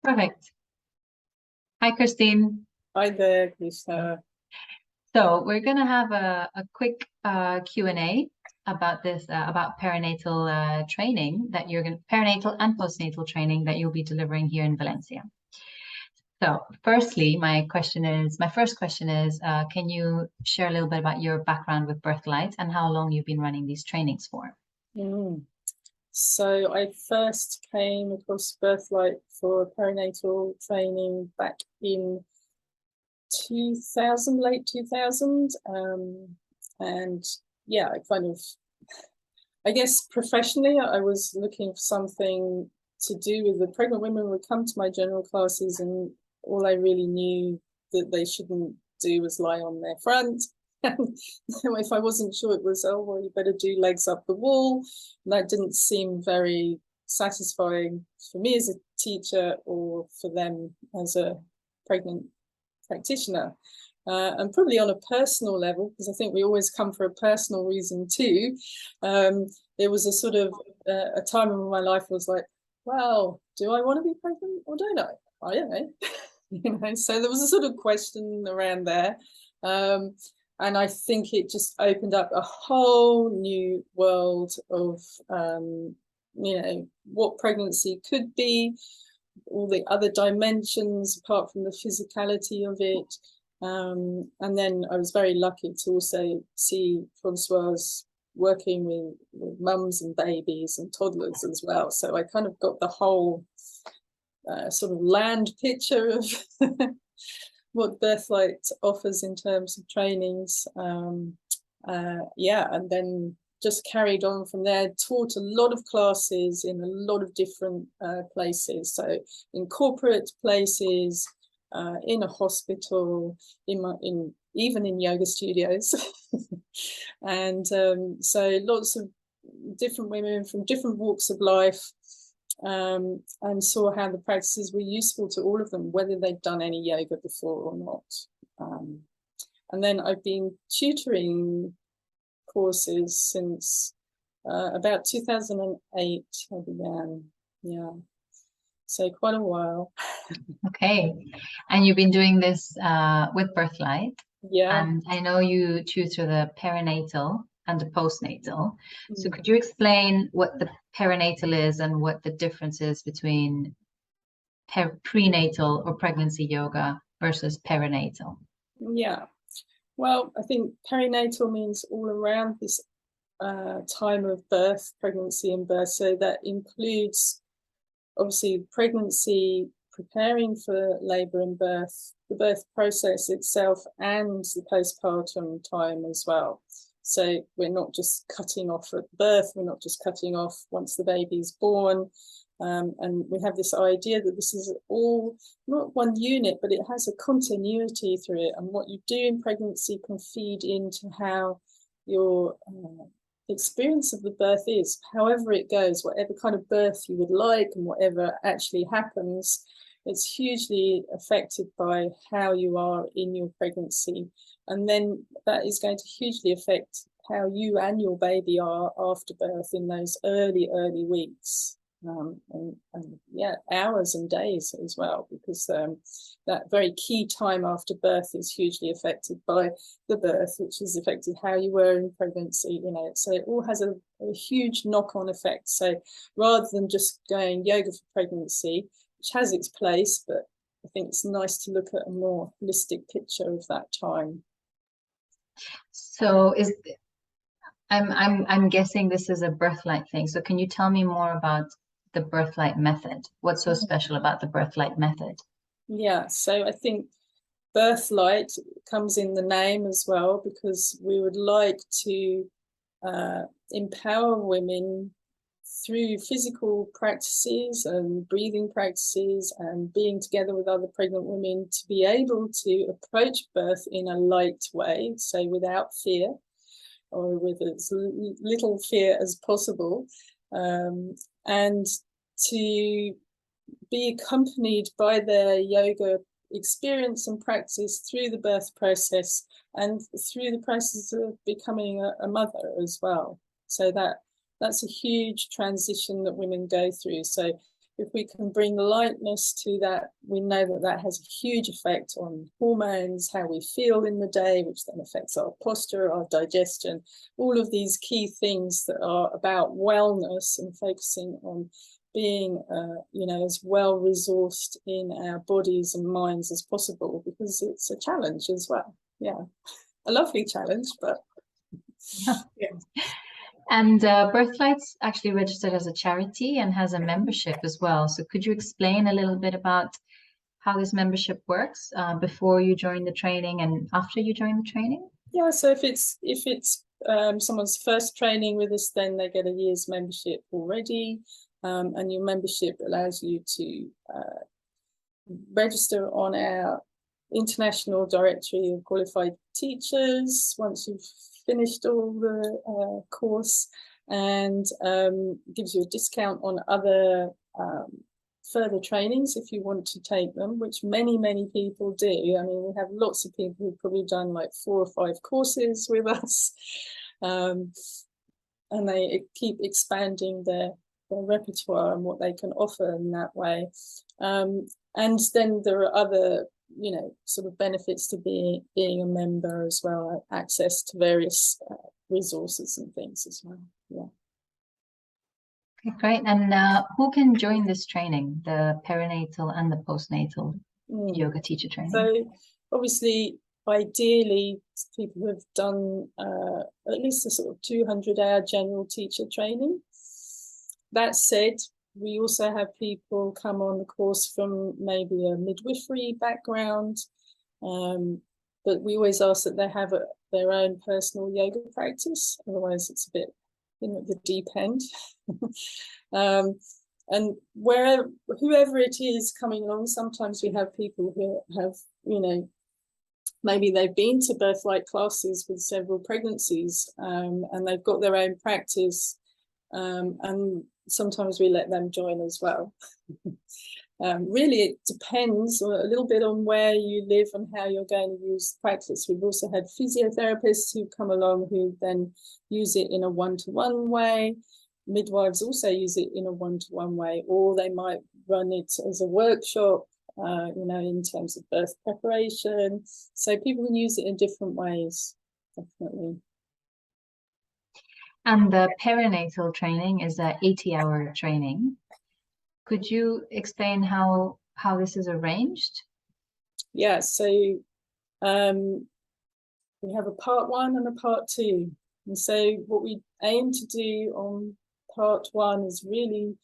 Perfect. Hi, Kirsteen. Hi there, Krishna. So we're going to have a quick Q&A about this, about perinatal training that you're going to, perinatal and postnatal training that you'll be delivering here in Valencia. So firstly, my first question is, can you share a little bit about your background with Birthlight and how long you've been running these trainings for? So I first came across Birthlight for perinatal training back in 2000, late 2000. And yeah, I guess professionally, I was looking for something to do with the pregnant women would come to my general classes, and all I really knew that they shouldn't do was lie on their front. And if I wasn't sure, it was, oh, well, you better do legs up the wall. And that didn't seem very satisfying for me as a teacher or for them as a pregnant practitioner. And probably on a personal level, because I think we always come for a personal reason too. There was a sort of a time in my life was like, well, do I want to be pregnant or don't I? I don't know. So there was a sort of question around there. And I think it just opened up a whole new world of, what pregnancy could be, all the other dimensions apart from the physicality of it. And then I was very lucky to also see Francoise working with mums and babies and toddlers as well. So I kind of got the whole sort of land picture of what Birthlight offers in terms of trainings. And then just carried on from there, taught a lot of classes in a lot of different places. So in corporate places, in a hospital, even in yoga studios. And so lots of different women from different walks of life, and saw how the practices were useful to all of them, whether they'd done any yoga before or not. And then I've been tutoring courses since about 2008 I began. Yeah, so quite a while. Okay, and you've been doing this with Birthlight. Yeah. And I know you tutor the perinatal and the postnatal. So could you explain what the perinatal is and what the difference is between prenatal or pregnancy yoga versus perinatal? Yeah, well, I think perinatal means all around this time of birth, pregnancy and birth. So that includes obviously pregnancy, preparing for labour and birth, the birth process itself, and the postpartum time as well. So we're not just cutting off at birth, we're not just cutting off once the baby's born. And we have this idea that this is all not one unit, but it has a continuity through it. And what you do in pregnancy can feed into how your experience of the birth is, however it goes, whatever kind of birth you would like and whatever actually happens. It's hugely affected by how you are in your pregnancy. And then that is going to hugely affect how you and your baby are after birth in those early weeks. And hours and days as well, because that very key time after birth is hugely affected by the birth, which has affected how you were in pregnancy, so it all has a huge knock-on effect. So rather than just going yoga for pregnancy, which has its place, but I think it's nice to look at a more holistic picture of that time. So I'm guessing this is a Birthlight thing. So can you tell me more about the Birthlight method? What's so special about the Birthlight method? Yeah, so I think Birthlight comes in the name as well, because we would like to empower women through physical practices and breathing practices and being together with other pregnant women to be able to approach birth in a light way, so without fear, or with as little fear as possible, and to be accompanied by their yoga experience and practice through the birth process and through the process of becoming a mother as well. So that's a huge transition that women go through. So if we can bring lightness to that, we know that that has a huge effect on hormones, how we feel in the day, which then affects our posture, our digestion, all of these key things that are about wellness and focusing on being, as well resourced in our bodies and minds as possible, because it's a challenge as well. Yeah, a lovely challenge, but yeah. And Birthlight's actually registered as a charity and has a membership as well. So could you explain a little bit about how this membership works before you join the training and after you join the training? Yeah, so if it's someone's first training with us, then they get a year's membership already, and your membership allows you to register on our international directory of qualified teachers once you've finished all the course, and gives you a discount on other further trainings if you want to take them, which many people do. I mean, we have lots of people who've probably done like 4 or 5 courses with us, and they keep expanding their repertoire and what they can offer in that way. And then there are other, sort of benefits to being a member as well, access to various resources and things as well. Yeah. Okay, great. And who can join this training, the perinatal and the postnatal yoga teacher training? So obviously, ideally, people who have done at least a sort of 200-hour general teacher training. That said, we also have people come on the course from maybe a midwifery background, but we always ask that they have their own personal yoga practice, otherwise it's a bit at the deep end. And whoever it is coming along, sometimes we have people who have, maybe they've been to Birthlight classes with several pregnancies, and they've got their own practice, and sometimes we let them join as well. Really, it depends a little bit on where you live and how you're going to use the practice. We've also had physiotherapists who come along who then use it in a one-to-one way. Midwives also use it in a one-to-one way, or they might run it as a workshop, in terms of birth preparation. So people can use it in different ways, definitely. And the perinatal training is an 80-hour training. Could you explain how this is arranged? Yeah, so we have a part 1 and a part 2. And so what we aim to do on part 1 is really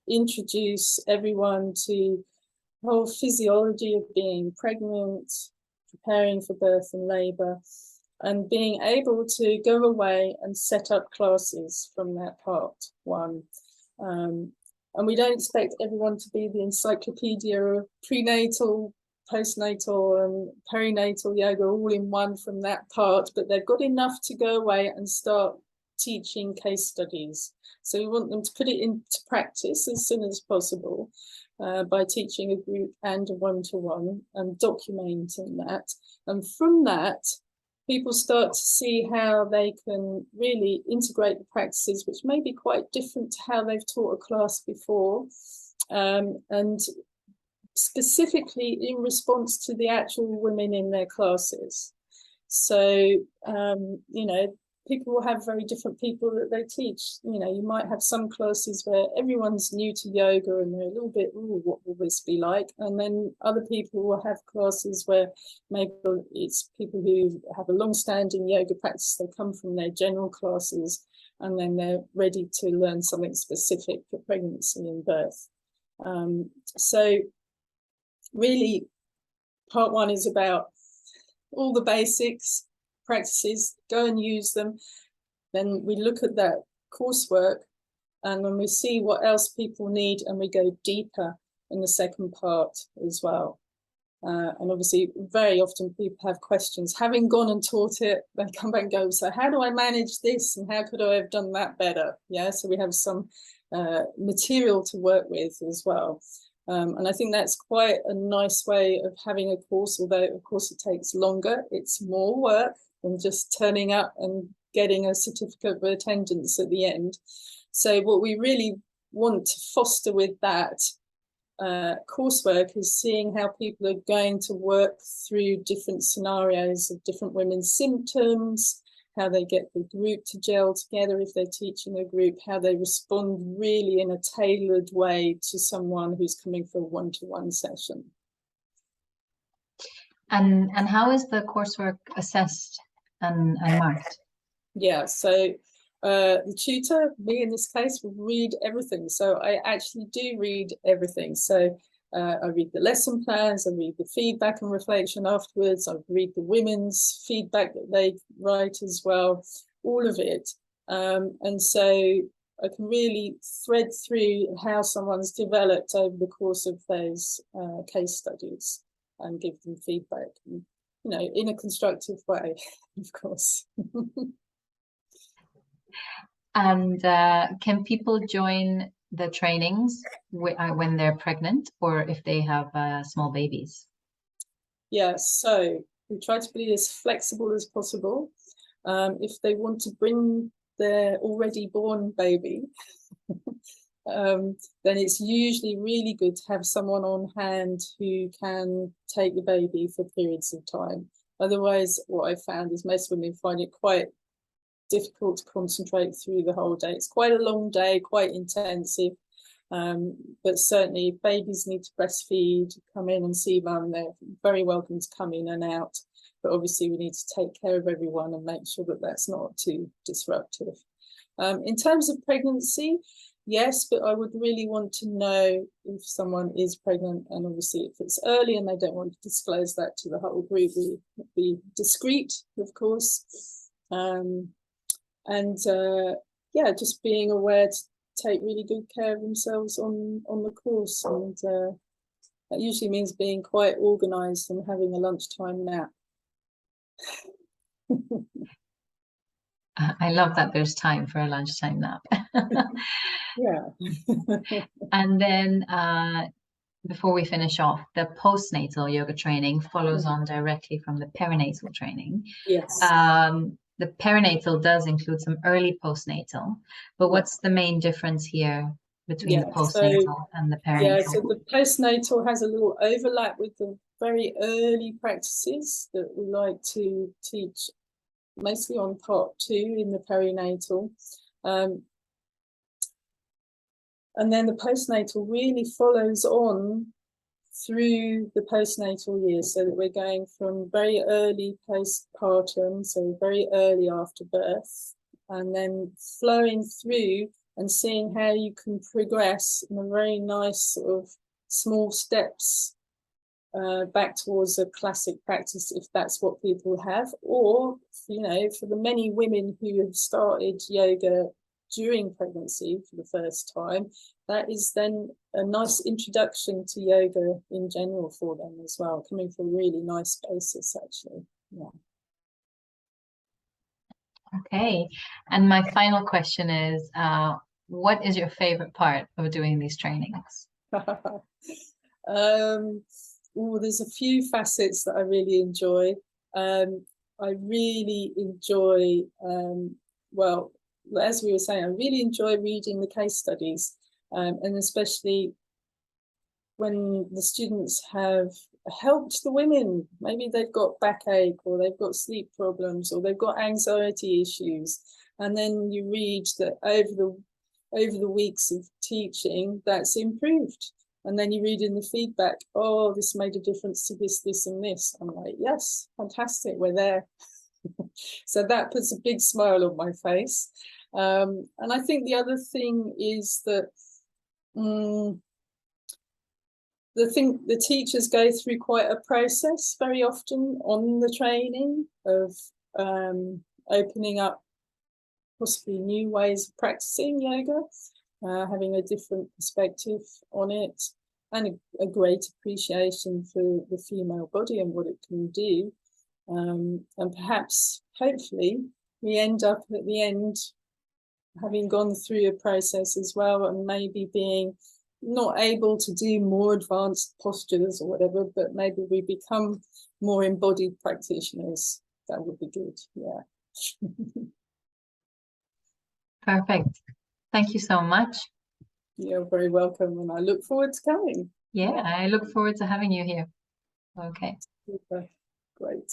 introduce everyone to the whole physiology of being pregnant, preparing for birth and labour, and being able to go away and set up classes from that part 1. And we don't expect everyone to be the encyclopedia of prenatal, postnatal and perinatal yoga all in one from that part, but they've got enough to go away and start teaching case studies. So we want them to put it into practice as soon as possible by teaching a group and a one-to-one and documenting that. And from that, people start to see how they can really integrate the practices, which may be quite different to how they've taught a class before, and specifically in response to the actual women in their classes. So, people will have very different people that they teach. You might have some classes where everyone's new to yoga and they're a little bit, ooh, what will this be like? And then other people will have classes where maybe it's people who have a long-standing yoga practice. They come from their general classes and then they're ready to learn something specific for pregnancy and birth. So really, part 1 is about all the basics, practices, go and use them. Then we look at that coursework and then we see what else people need and we go deeper in the second part as well. And obviously very often people have questions. Having gone and taught it, they come back and go, so how do I manage this and how could I have done that better? Yeah, so we have some material to work with as well. And I think that's quite a nice way of having a course, although of course it takes longer. It's more work than just turning up and getting a certificate of attendance at the end. So what we really want to foster with that coursework is seeing how people are going to work through different scenarios of different women's symptoms, how they get the group to gel together if they're teaching a group, how they respond really in a tailored way to someone who's coming for a one-to-one session. And how is the coursework assessed and marked? Yeah, so the tutor, me in this case, will read everything. So I actually do read everything. So I read the lesson plans, I read the feedback and reflection afterwards, I read the women's feedback that they write as well, all of it. And so I can really thread through how someone's developed over the course of those case studies and give them feedback, and, you know, in a constructive way, of course. And can people join the trainings when they're pregnant or if they have small babies? Yeah, so we try to be as flexible as possible. If they want to bring their already born baby, then it's usually really good to have someone on hand who can take the baby for periods of time. Otherwise, what I've found is most women find it quite difficult to concentrate through the whole day. It's quite a long day, quite intensive, but certainly if babies need to breastfeed, come in and see mum, they're very welcome to come in and out, but obviously we need to take care of everyone and make sure that that's not too disruptive. In terms of pregnancy, yes, but I would really want to know if someone is pregnant, and obviously if it's early and they don't want to disclose that to the whole group, we be discreet, of course. Yeah, just being aware to take really good care of themselves on the course, and that usually means being quite organised and having a lunchtime nap. I love that there's time for a lunchtime nap. Yeah. And then before we finish off, the postnatal yoga training follows on directly from the perinatal training. Yes. The perinatal does include some early postnatal, but what's the main difference here between the postnatal and the perinatal? Yeah, so the postnatal has a little overlap with the very early practices that we like to teach, mostly on part 2 in the perinatal. And then the postnatal really follows on through the postnatal years, so that we're going from very early postpartum, so very early after birth, and then flowing through and seeing how you can progress in a very nice sort of small steps back towards a classic practice, if that's what people have, or, you know, for the many women who have started yoga during pregnancy for the first time, that is then a nice introduction to yoga in general for them as well, coming from a really nice basis, actually. Yeah. Okay, and my final question is, what is your favorite part of doing these trainings? There's a few facets that I really enjoy. I really enjoy, well, as we were saying, I really enjoy reading the case studies, and especially when the students have helped the women. Maybe they've got backache, or they've got sleep problems, or they've got anxiety issues, and then you read that over the weeks of teaching, that's improved. And then you read in the feedback, oh, this made a difference to this, this, and this. I'm like, yes, fantastic, we're there. So that puts a big smile on my face. And I think the other thing is that the teachers go through quite a process very often on the training of opening up possibly new ways of practicing yoga, having a different perspective on it, and a great appreciation for the female body and what it can do. And perhaps, hopefully, we end up at the end having gone through a process as well, and maybe being not able to do more advanced postures or whatever, but maybe we become more embodied practitioners. That would be good. Yeah. Perfect. Thank you so much. You're very welcome, and I look forward to coming. Yeah, I look forward to having you here. Okay. Super. Great.